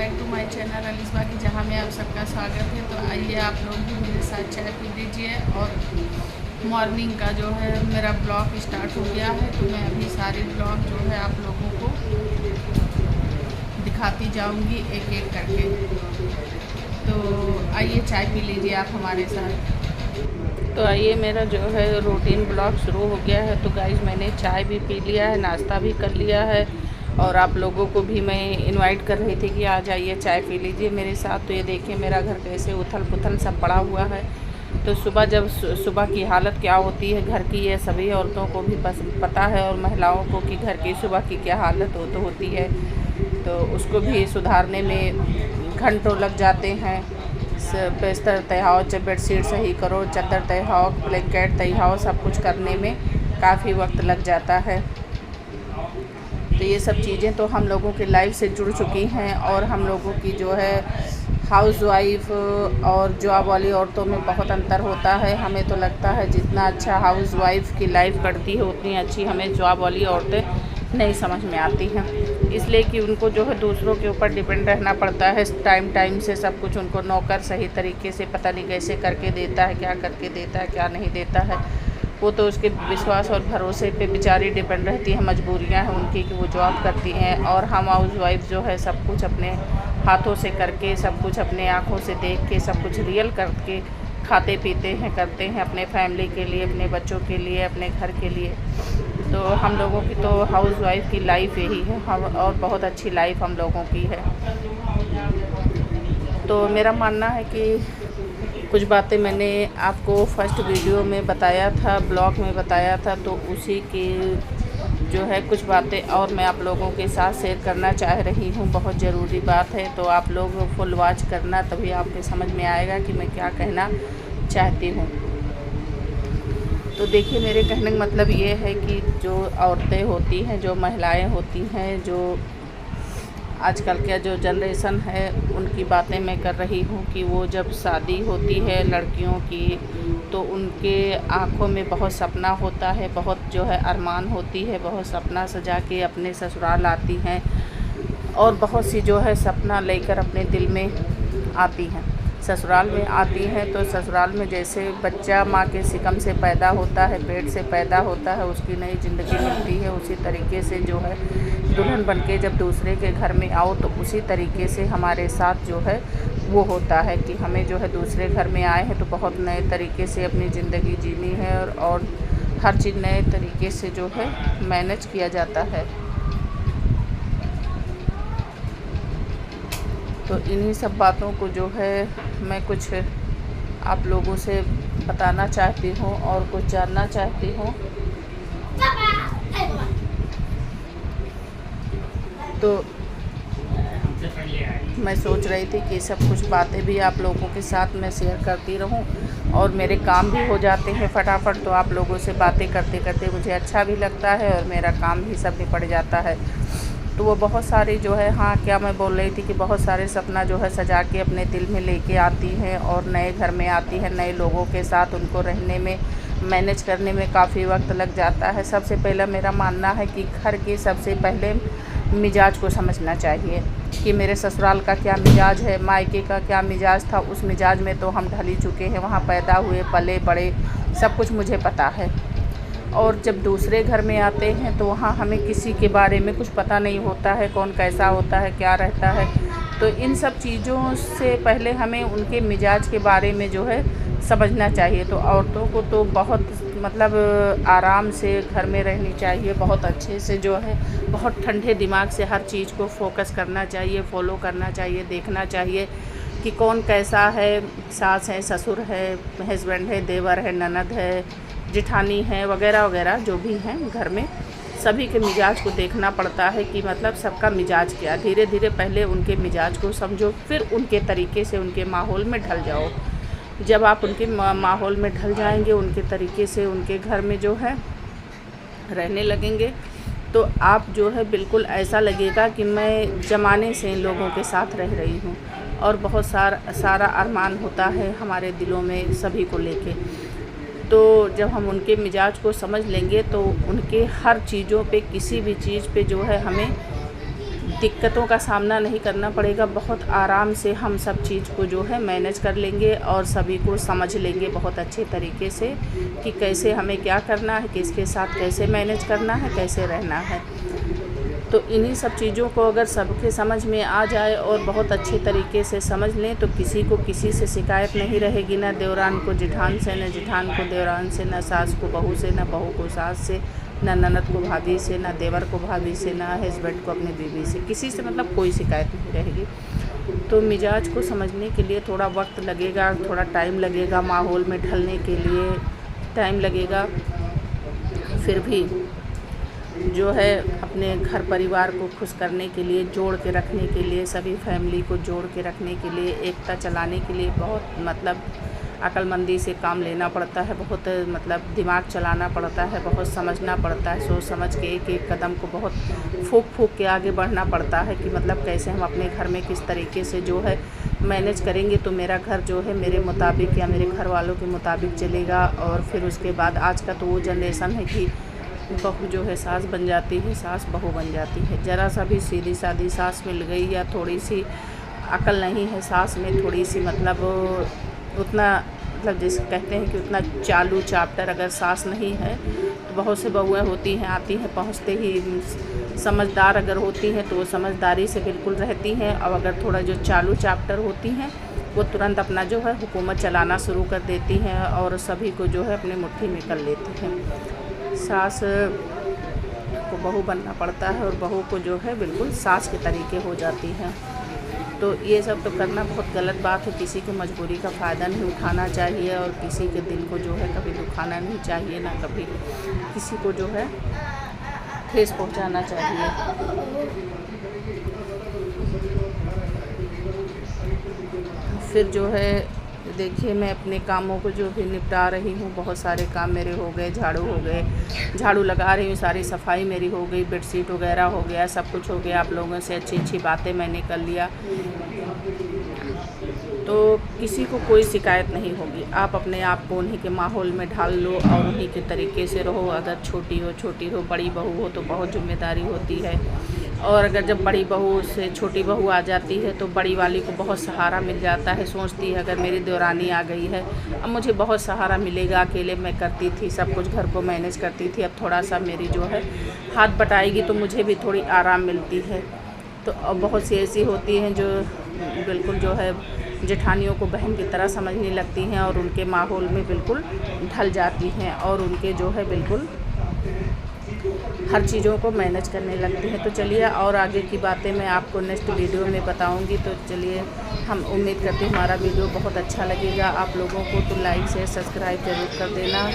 Back to my channel अलीस बाकी, जहाँ में आप सबका स्वागत है। तो आइए आप लोग भी मेरे साथ चाय पी लीजिए। और मॉर्निंग का जो है मेरा ब्लॉग स्टार्ट हो गया है, तो मैं अभी सारे ब्लॉग जो है आप लोगों को दिखाती जाऊंगी एक एक करके। तो आइए चाय पी लीजिए आप हमारे साथ। तो आइए, मेरा जो है रूटीन ब्लॉग शुरू हो गया है। तो गाइस, मैंने चाय भी पी लिया है, नाश्ता भी कर लिया है, और आप लोगों को भी मैं इनवाइट कर रही थी कि आ जाइए चाय पी लीजिए मेरे साथ। तो ये देखिए मेरा घर कैसे उथल पुथल सब पड़ा हुआ है। तो सुबह जब सुबह की हालत क्या होती है घर की, ये सभी औरतों को भी पता है, और महिलाओं को कि घर की सुबह की क्या हालत होती है। तो उसको भी सुधारने में घंटों लग जाते हैं। बिस्तर तैयाओ, बेडशीट सही करो, चादर तैयाओ, ब्लैंकेट तैयाओ, सब कुछ करने में काफ़ी वक्त लग जाता है। तो ये सब चीज़ें तो हम लोगों की लाइफ से जुड़ चुकी हैं, और हम लोगों की जो है हाउसवाइफ और जॉब वाली औरतों में बहुत अंतर होता है। हमें तो लगता है जितना अच्छा हाउसवाइफ की लाइफ कटती है उतनी अच्छी हमें जॉब वाली औरतें नहीं समझ में आती हैं। इसलिए कि उनको जो है दूसरों के ऊपर डिपेंड रहना पड़ता है। टाइम से सब कुछ उनको नौकर सही तरीके से पता नहीं कैसे करके देता है, क्या करके देता है, क्या नहीं देता है। वो तो उसके विश्वास और भरोसे पे बेचारी डिपेंड रहती है। मजबूरियां हैं उनकी कि वो जॉब करती हैं, और हम हाउसवाइफ जो है सब कुछ अपने हाथों से करके, सब कुछ अपने आँखों से देख के, सब कुछ रियल करके खाते पीते हैं, करते हैं अपने फैमिली के लिए, अपने बच्चों के लिए, अपने घर के लिए। तो हम लोगों की तो हाउसवाइफ की लाइफ यही है, और बहुत अच्छी लाइफ हम लोगों की है। तो मेरा मानना है कि कुछ बातें मैंने आपको फर्स्ट वीडियो में बताया था, ब्लॉग में बताया था, तो उसी की जो है कुछ बातें और मैं आप लोगों के साथ शेयर करना चाह रही हूँ। बहुत ज़रूरी बात है, तो आप लोग फुल वॉच करना, तभी आपके समझ में आएगा कि मैं क्या कहना चाहती हूँ। तो देखिए, मेरे कहने का मतलब ये है कि जो औरतें होती हैं, जो महिलाएं होती हैं, जो आजकल का जो जनरेशन है, उनकी बातें मैं कर रही हूँ कि वो जब शादी होती है लड़कियों की, तो उनके आँखों में बहुत सपना होता है, बहुत जो है अरमान होती है, बहुत सपना सजा के अपने ससुराल आती हैं, और बहुत सी जो है सपना लेकर अपने दिल में आती हैं। ससुराल में आती हैं तो ससुराल में जैसे बच्चा माँ के सिकम से पैदा होता है, पेट से पैदा होता है, उसकी नई ज़िंदगी मिलती है, उसी तरीके से जो है दुल्हन बनके जब दूसरे के घर में आओ, तो उसी तरीके से हमारे साथ जो है वो होता है कि हमें जो है दूसरे घर में आए हैं तो बहुत नए तरीके से अपनी ज़िंदगी जीनी है, और हर चीज़ नए तरीके से जो है मैनेज किया जाता है। तो इन्हीं सब बातों को जो है मैं कुछ आप लोगों से बताना चाहती हूँ और कुछ जानना चाहती हूँ। तो मैं सोच रही थी कि सब कुछ बातें भी आप लोगों के साथ मैं शेयर करती रहूं, और मेरे काम भी हो जाते हैं फटाफट। तो आप लोगों से बातें करते करते मुझे अच्छा भी लगता है, और मेरा काम भी सब निपट जाता है। तो वो बहुत सारी जो है, हाँ क्या मैं बोल रही थी कि बहुत सारे सपना जो है सजा के अपने दिल में लेके आती हैं, और नए घर में आती हैं, नए लोगों के साथ उनको रहने में, मैनेज करने में काफ़ी वक्त लग जाता है। सबसे पहला मेरा मानना है कि घर के सबसे पहले मिजाज को समझना चाहिए कि मेरे ससुराल का क्या मिजाज है, मायके का क्या मिजाज था। उस मिजाज में तो हम ढल ही चुके हैं, वहाँ पैदा हुए, पले बड़े, सब कुछ मुझे पता है। और जब दूसरे घर में आते हैं तो वहाँ हमें किसी के बारे में कुछ पता नहीं होता है, कौन कैसा होता है, क्या रहता है। तो इन सब चीज़ों से पहले हमें उनके मिजाज के बारे में जो है समझना चाहिए। तो औरतों को तो बहुत मतलब आराम से घर में रहनी चाहिए, बहुत अच्छे से जो है बहुत ठंडे दिमाग से हर चीज़ को फोकस करना चाहिए, फॉलो करना चाहिए, देखना चाहिए कि कौन कैसा है, सास है, ससुर है, हस्बैंड है, देवर है, ननद है, जिठानी है, वगैरह वगैरह जो भी हैं घर में, सभी के मिजाज को देखना पड़ता है कि मतलब सबका मिजाज क्या। धीरे धीरे पहले उनके मिजाज को समझो, फिर उनके तरीके से उनके माहौल में ढल जाओ। जब आप उनके माहौल में ढल जाएंगे, उनके तरीके से उनके घर में जो है रहने लगेंगे, तो आप जो है बिल्कुल ऐसा लगेगा कि मैं ज़माने से इन लोगों के साथ रह रही हूँ। और बहुत सारा अरमान होता है हमारे दिलों में सभी को लेके। तो जब हम उनके मिजाज को समझ लेंगे तो उनके हर चीज़ों पे, किसी भी चीज़ पे जो है हमें दिक्कतों का सामना नहीं करना पड़ेगा। बहुत आराम से हम सब चीज़ को जो है मैनेज कर लेंगे और सभी को समझ लेंगे बहुत अच्छे तरीके से कि कैसे हमें क्या करना है, किसके साथ कैसे मैनेज करना है, कैसे रहना है। तो इन्हीं सब चीज़ों को अगर सबके समझ में आ जाए और बहुत अच्छे तरीके से समझ लें तो किसी को किसी से शिकायत नहीं रहेगी, ना देवरान को जेठान से, ना जेठान को देवरान से, ना सास को बहू से, ना बहू को सास से, ना ननद को भाभी से, ना देवर को भाभी से, ना हस्बैंड को अपनी बीवी से, किसी से मतलब कोई शिकायत नहीं रहेगी। तो मिजाज को समझने के लिए थोड़ा वक्त लगेगा, थोड़ा टाइम लगेगा, माहौल में ढलने के लिए टाइम लगेगा। फिर भी जो है अपने घर परिवार को खुश करने के लिए, जोड़ के रखने के लिए, सभी फैमिली को जोड़ के रखने के लिए, एकता चलाने के लिए बहुत मतलब अक्लमंदी से काम लेना पड़ता है, बहुत मतलब दिमाग चलाना पड़ता है, बहुत समझना पड़ता है, सोच समझ के एक एक कदम को बहुत फूँक फूँक के आगे बढ़ना पड़ता है कि मतलब कैसे हम अपने घर में किस तरीके से जो है मैनेज करेंगे तो मेरा घर जो है मेरे मुताबिक या मेरे घर वालों के मुताबिक चलेगा। और फिर उसके बाद आज का तो वो जनरेशन है कि बहू जो है सास बन जाती है, सास बहू बन जाती है। ज़रा सा भी सीधी सादी सास मिल गई या थोड़ी सी अकल नहीं है सास में, थोड़ी सी मतलब उतना मतलब जैसे कहते हैं कि उतना चालू चाप्टर अगर सास नहीं है तो बहुत से बहुएँ होती हैं, आती हैं पहुँचते ही समझदार अगर होती हैं तो वो समझदारी से बिल्कुल रहती हैं, और अगर थोड़ा जो चालू चाप्टर होती हैं वो तुरंत अपना जो है हुकूमत चलाना शुरू कर देती हैं और सभी को जो है अपने मुट्ठी में कर लेती हैं। सास को बहू बनना पड़ता है और बहू को जो है बिल्कुल सास के तरीके हो जाती हैं। तो ये सब तो करना बहुत गलत बात है, किसी की मजबूरी का फ़ायदा नहीं उठाना चाहिए और किसी के दिल को जो है कभी दुखाना नहीं चाहिए, ना कभी किसी को जो है ठेस पहुंचाना चाहिए। फिर जो है देखिए मैं अपने कामों को जो भी निपटा रही हूँ, बहुत सारे काम मेरे हो गए, झाड़ू हो गए, झाड़ू लगा रही हूँ, सारी सफाई मेरी हो गई, बेडशीट वगैरह हो गया, सब कुछ हो गया। आप लोगों से अच्छी अच्छी बातें मैंने कर लिया तो किसी को कोई शिकायत नहीं होगी। आप अपने आप को उन्हीं के माहौल में ढाल लो और उन्हीं के तरीके से रहो। अगर छोटी हो, बड़ी बहू हो तो बहुत जिम्मेदारी होती है, और अगर जब बड़ी बहू से छोटी बहू आ जाती है तो बड़ी वाली को बहुत सहारा मिल जाता है। सोचती है अगर मेरी देवरानी आ गई है अब मुझे बहुत सहारा मिलेगा, अकेले मैं करती थी सब कुछ, घर को मैनेज करती थी, अब थोड़ा सा मेरी जो है हाथ बटाएगी तो मुझे भी थोड़ी आराम मिलती है। तो अब बहुत सी ऐसी होती हैं जो बिल्कुल जो है जेठानियों को बहन की तरह समझने लगती हैं और उनके माहौल में बिल्कुल ढल जाती हैं और उनके जो है बिल्कुल हर चीज़ों को मैनेज करने लगती हैं। तो चलिए और आगे की बातें मैं आपको नेक्स्ट वीडियो में बताऊंगी। तो चलिए हम उम्मीद करते हैं हमारा वीडियो बहुत अच्छा लगेगा आप लोगों को, तो लाइक शेयर सब्सक्राइब ज़रूर कर देना।